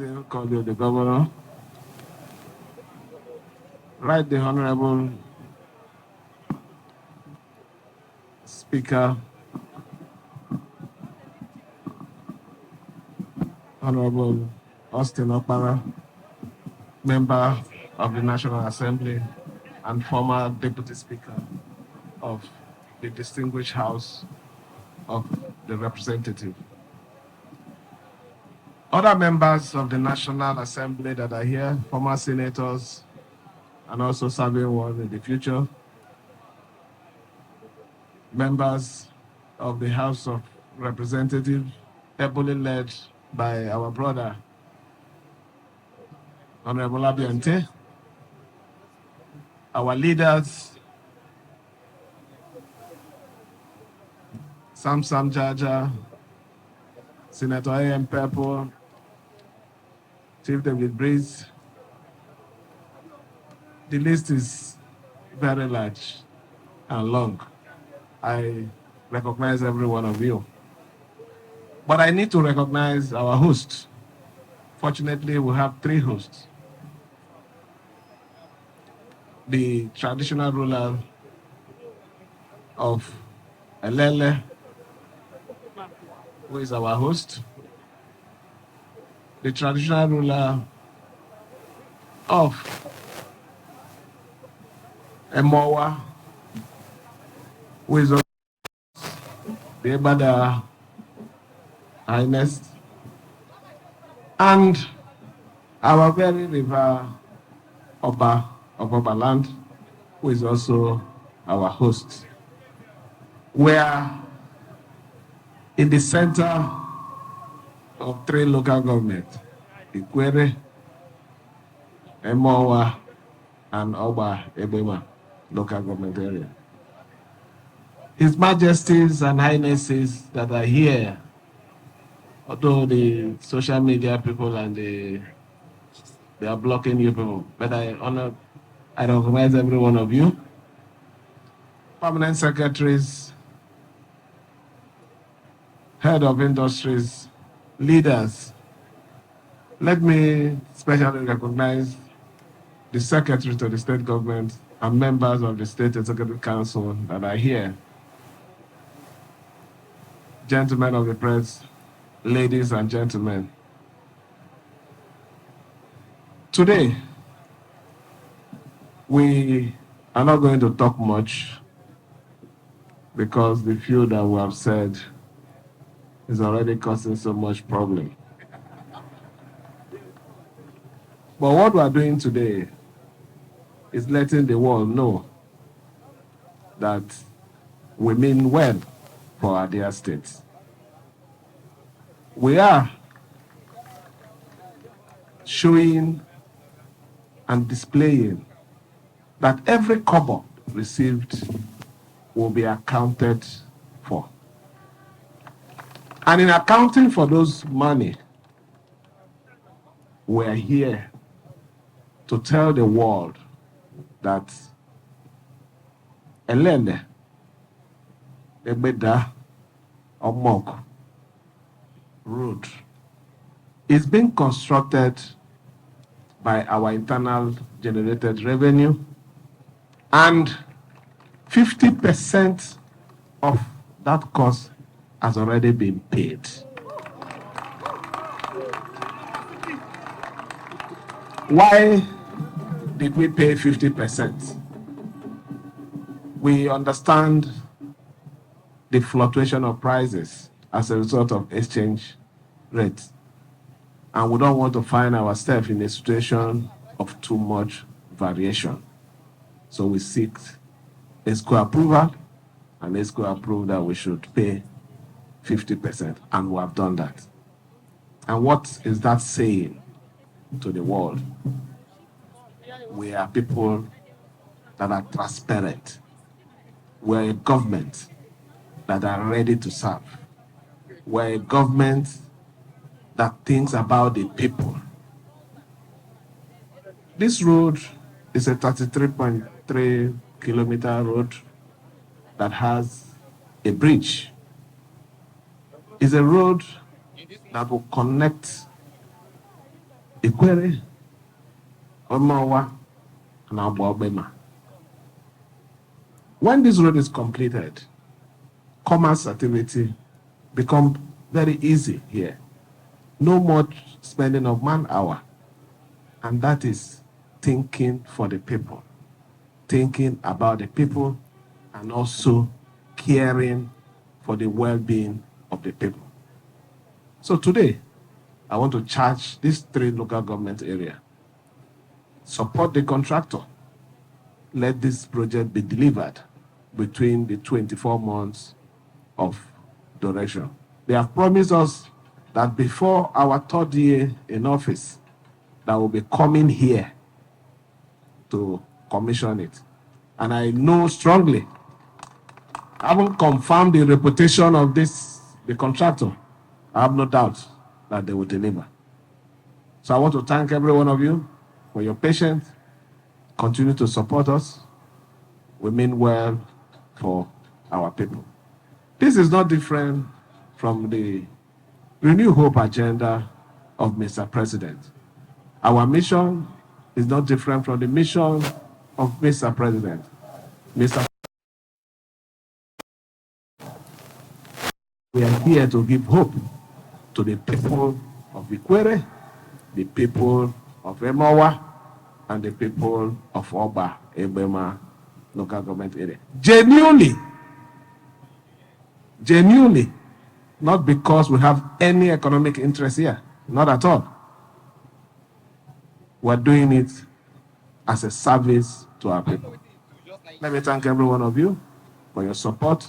Call you the governor. Right, the Honorable Speaker, Honorable Austin Okpara, Member of the National Assembly and former Deputy Speaker of the distinguished House of the Representative. Other members of the National Assembly that are here, former senators, and also serving one in the future, members of the House of Representatives, heavily led by our brother, Honorable Abiante, our leaders, Sam Jaja, Senator A.M. Purple, Chief David Breeze. The list is very large and long. I recognize every one of you. But I need to recognize our host. Fortunately, we have three hosts. The traditional ruler of Elele, who is our host. The traditional ruler of Emohua, who is the Egbeda Highness, and our very river Ogba of Ogba land, who is also our host. We are in the center of three local governments, Ikwerre, Emohua and Ogba Egbema local government area. His Majesties and Highnesses that are here, although the social media people and they are blocking you people, but I recognize every one of you. Permanent secretaries, head of industries, leaders. Let me especially recognize the secretary to the state government and members of the State Executive Council that are here. Gentlemen of the press, ladies and gentlemen. Today, we are not going to talk much because the few that we have said is already causing so much problem. But what we are doing today is letting the world know that we mean well for our dear states. We are showing and displaying that every kobo received will be accounted for. And in accounting for those money, we're here to tell the world that Elele-Umudioga-Egbeda-Ikiri-Omoku road is being constructed by our internal generated revenue, and 50% of that cost has already been paid. Why did we pay 50%? We understand the fluctuation of prices as a result of exchange rates, and we don't want to find ourselves in a situation of too much variation. So we seek ESCO approval, and ESCO approved that we should pay 50%, and we have done that. And what is that saying to the world? We are people that are transparent. We're a government that are ready to serve. We're a government that thinks about the people. This road is a 33.3 kilometer road that has a bridge. It's a road that will connect Ikwerre, Emohua and Ogba. When this road is completed, commerce activity become very easy here. No more spending of man-hour. And that is thinking for the people, thinking about the people, and also caring for the well-being of the people. So today, I want to charge these 3 local government areas. Support the contractor. Let this project be delivered between the 24 months of duration. They have promised us that before our 3rd year in office, that will be coming here to commission it. And I know strongly, I haven't confirmed the reputation of the contractor. I have no doubt that they will deliver. So I want to thank every one of you for your patience. Continue to support us. We mean well for our people. This is not different from the Renew Hope agenda of Mr. President. Our mission is not different from the mission of Mr. President. We are here to give hope to the people of Ikwerre, the people of Emohua, and the people of Ogba, Egbema local government area. Genuinely, not because we have any economic interest here, not at all. We're doing it as a service to our people. Let me thank every one of you for your support.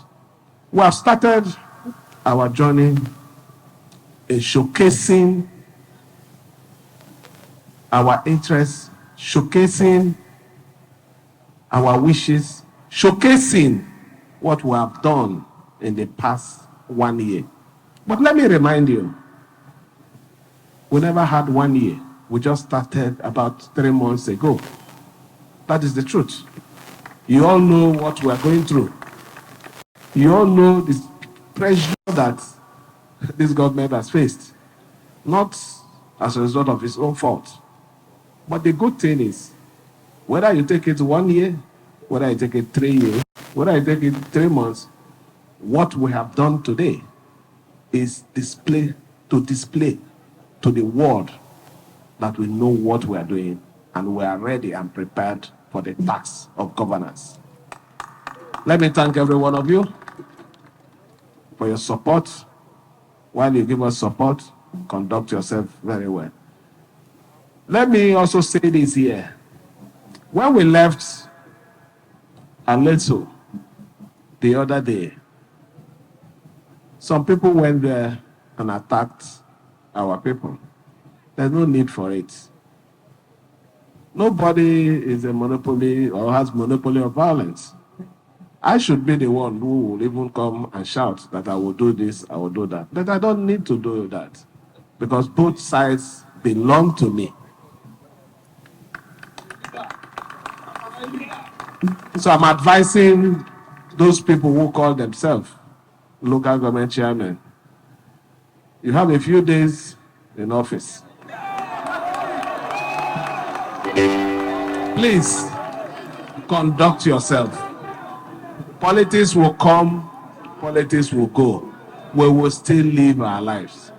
We have started our journey in showcasing our interests, showcasing our wishes, showcasing what we have done in the past 1 year. But let me remind you, we never had 1 year. We just started about 3 months ago. That is the truth. You all know what we are going through. You all know the pressure that this government has faced, not as a result of its own fault. But the good thing is, whether you take it 1 year, whether you take it 3 years, whether you take it 3 months, what we have done today is display to the world that we know what we are doing and we are ready and prepared for the task of governance. Let me thank every one of you for your support. While you give us support, conduct yourself very well. Let me also say this here. When we left Aleto the other day, some people went there and attacked our people. There's no need for it. Nobody is a monopoly or has monopoly of violence. I should be the one who will even come and shout that I will do this, I will do that. But I don't need to do that because both sides belong to me. So I'm advising those people who call themselves local government chairmen. You have a few days in office. Please conduct yourself. Politics will come, politics will go. We will still live our lives.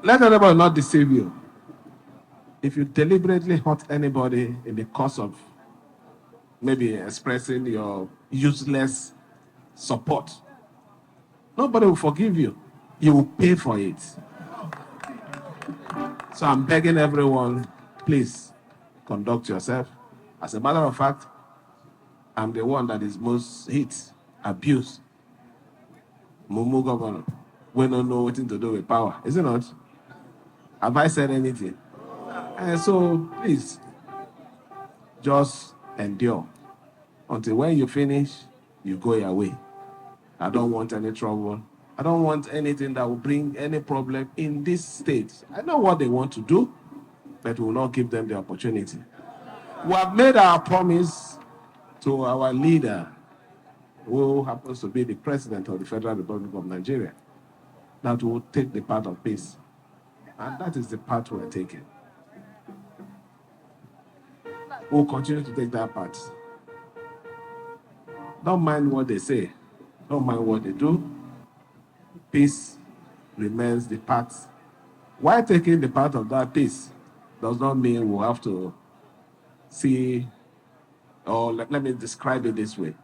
Let anybody not deceive you. If you deliberately hurt anybody in the course of maybe expressing your useless support, nobody will forgive you. You will pay for it. So I'm begging everyone, please conduct yourself. As a matter of fact, I'm the one that is most hit, abused. Mumu governor, we don't know what to do with power. Is it not? Have I said anything? And so please, just endure. Until when you finish, you go your way. I don't want any trouble. I don't want anything that will bring any problem in this state. I know what they want to do, but we will not give them the opportunity. We have made our promise to our leader, who happens to be the president of the Federal Republic of Nigeria, that we will take the path of peace. And that is the path we're taking. We'll continue to take that part. Don't mind what they say. Don't mind what they do. Peace remains the part. Why taking the part of that peace does not mean we'll have to see, or let me describe it this way.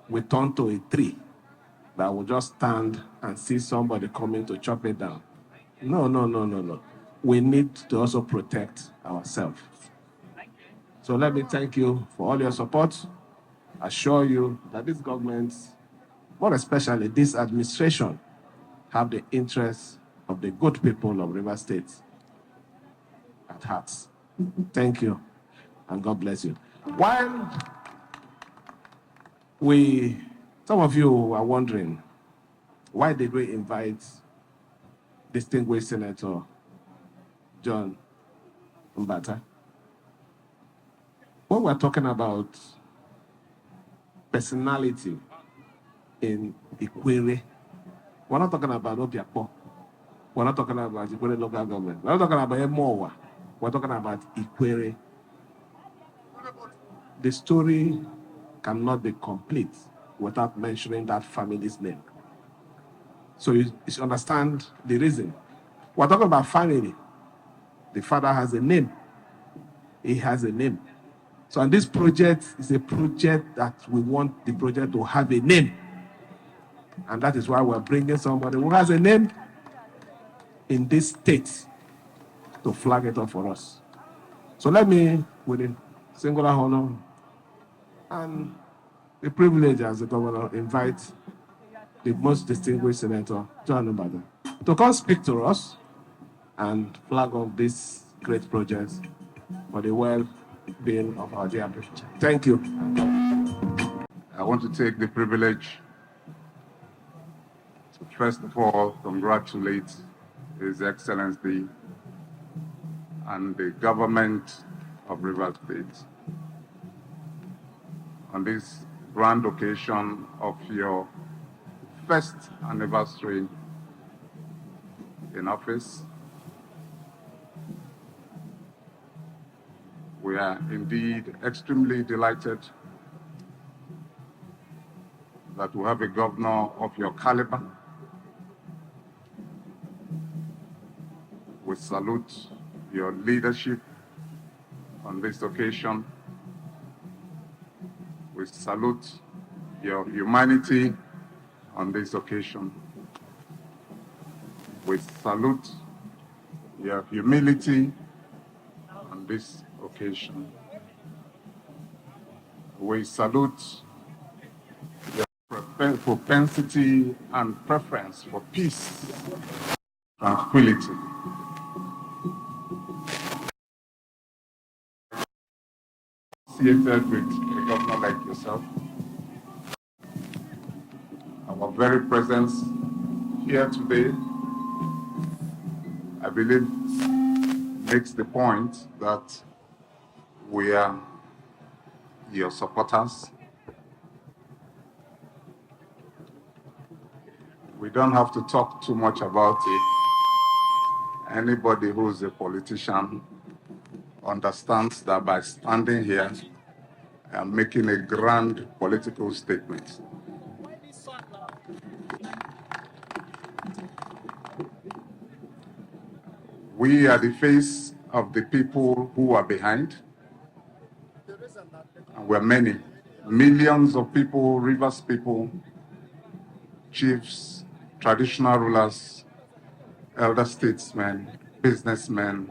We turn to a tree that will just stand and see somebody coming to chop it down. No. We need to also protect ourselves. So let me thank you for all your support. Assure you that this government, more especially this administration, have the interests of the good people of Rivers State at heart. Thank you, and God bless you. While some of you are wondering, why did we invite distinguished Senator John Mbata? When we're talking about personality in Ikwerre, we're not talking about Obiakpo. We're not talking about Ikwerre local government. We're not talking about Emohua. We're talking about Ikwerre. The story cannot be complete without mentioning that family's name. So you should understand the reason. We're talking about family. The father has a name. He has a name. So and this project is a project that we want the project to have a name. And that is why we're bringing somebody who has a name in this state to flag it up for us. So let me, with a singular honor and the privilege as the governor, invite the most distinguished Senator, John Mbata, to come speak to us and flag up this great project for the well-being of our dear people. Thank you. I want to take the privilege to first of all congratulate His Excellency and the government of Rivers State on this grand occasion of your first anniversary in office. We are indeed extremely delighted that we have a governor of your caliber. We salute your leadership on this occasion. We salute your humanity on this occasion. We salute your humility on this occasion. We salute your propensity and preference for peace, tranquility. Associated with a governor like yourself, our very presence here today, I believe, makes the point that we are your supporters. We don't have to talk too much about it. Anybody who's a politician understands that by standing here and making a grand political statement, we are the face of the people who are behind, and we're many, millions of people, Rivers people, chiefs, traditional rulers, elder statesmen, businessmen.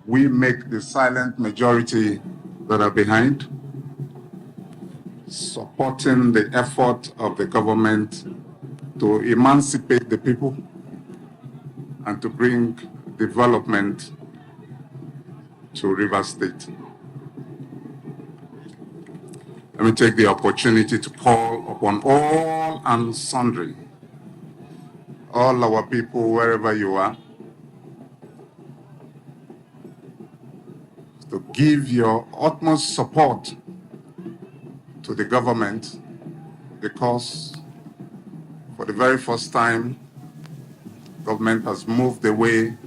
We make the silent majority that are behind, supporting the effort of the government to emancipate the people and to bring development to Rivers State. Let me take the opportunity to call upon all and sundry, all our people, wherever you are, to give your utmost support to the government, because for the very first time, government has moved away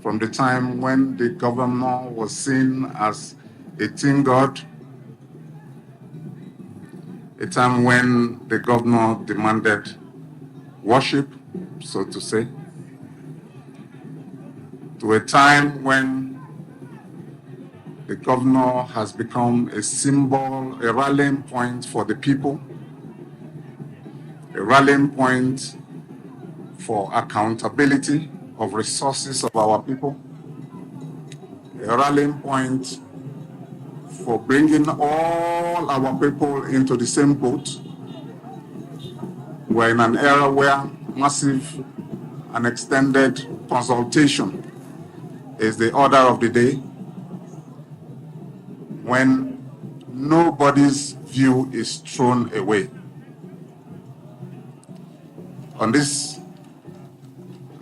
from the time when the governor was seen as a teen god, a time when the governor demanded worship, so to say, to a time when the governor has become a symbol, a rallying point for the people, a rallying point for accountability of resources of our people, a rallying point for bringing all our people into the same boat. We're in an era where massive and extended consultation is the order of the day, when nobody's view is thrown away. On this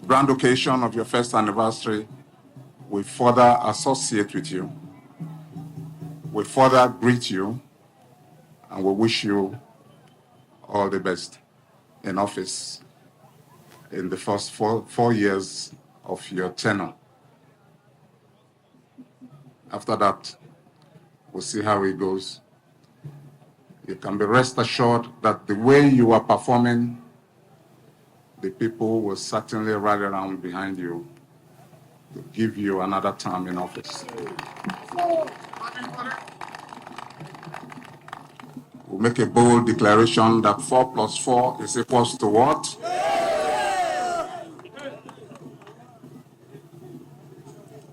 grand occasion of your first anniversary, we further associate with you, we further greet you, and we wish you all the best in office in the first four years of your tenure. After that, we'll see how it goes. You can be rest assured that the way you are performing, the people will certainly rally around behind you to give you another term in office. We'll make a bold declaration that 4 plus 4 is equals to what?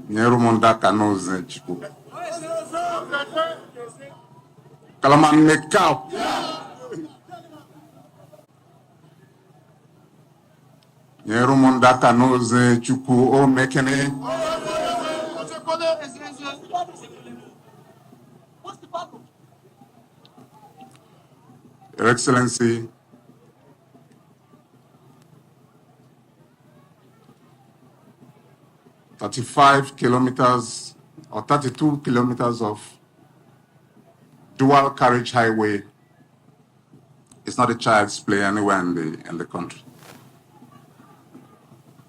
Nnamdikanu Chukwu. Kalaman Mekau. Nnamdikanu Chukwu o mekene. Your Excellency, "35 kilometers or 32 kilometers of dual carriage highway is not a child's play anywhere in the country.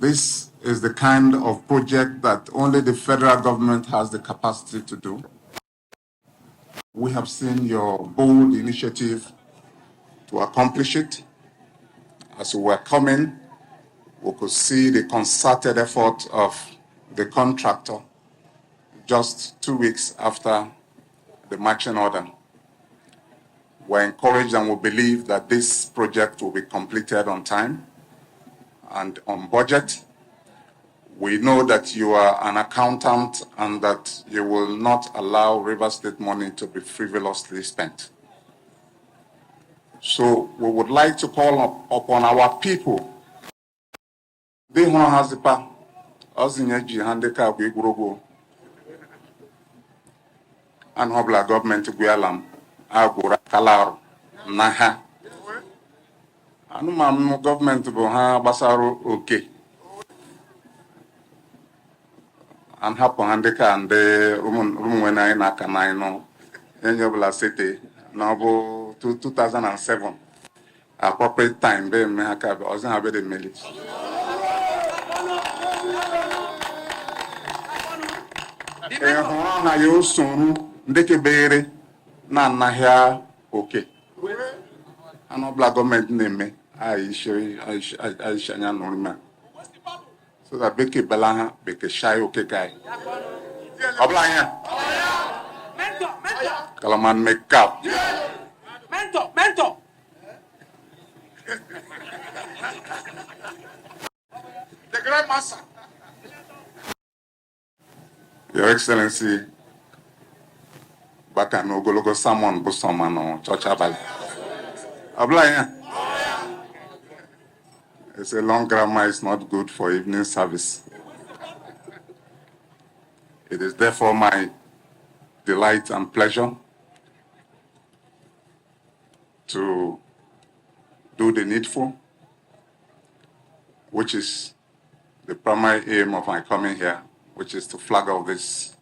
This is the kind of project that only the federal government has the capacity to do. We have seen your bold initiative to accomplish it. As we were coming, we could see the concerted effort of the contractor just 2 weeks after the marching order. We're encouraged and we believe that this project will be completed on time and on budget. We know that you are an accountant and that you will not allow Rivers State money to be frivolously spent. So we would like to call upon our people. They who has the power, handicap, and hobla government gualam, agura kalar, naha. Anumam government boha basaru okay. And happen handicap and the room when I know, Enjobla City, Novo 2007. Appropriate time, be me haka be ozan habe de meli. Na yo sunu ndeke bere na nahia okay. Ano black government name I shanya no ma. So that beke belaha beke shy okay guy. Oblanya. Mentor. Kalaman make up. Mentor. The Grand Master. Your Excellency, Bakano Gologo Samon Busomano, Church Abali. Ablaya. It's a long grammar, it's not good for evening service. It is therefore my delight and pleasure to do the needful, which is the primary aim of my coming here, which is to flag off this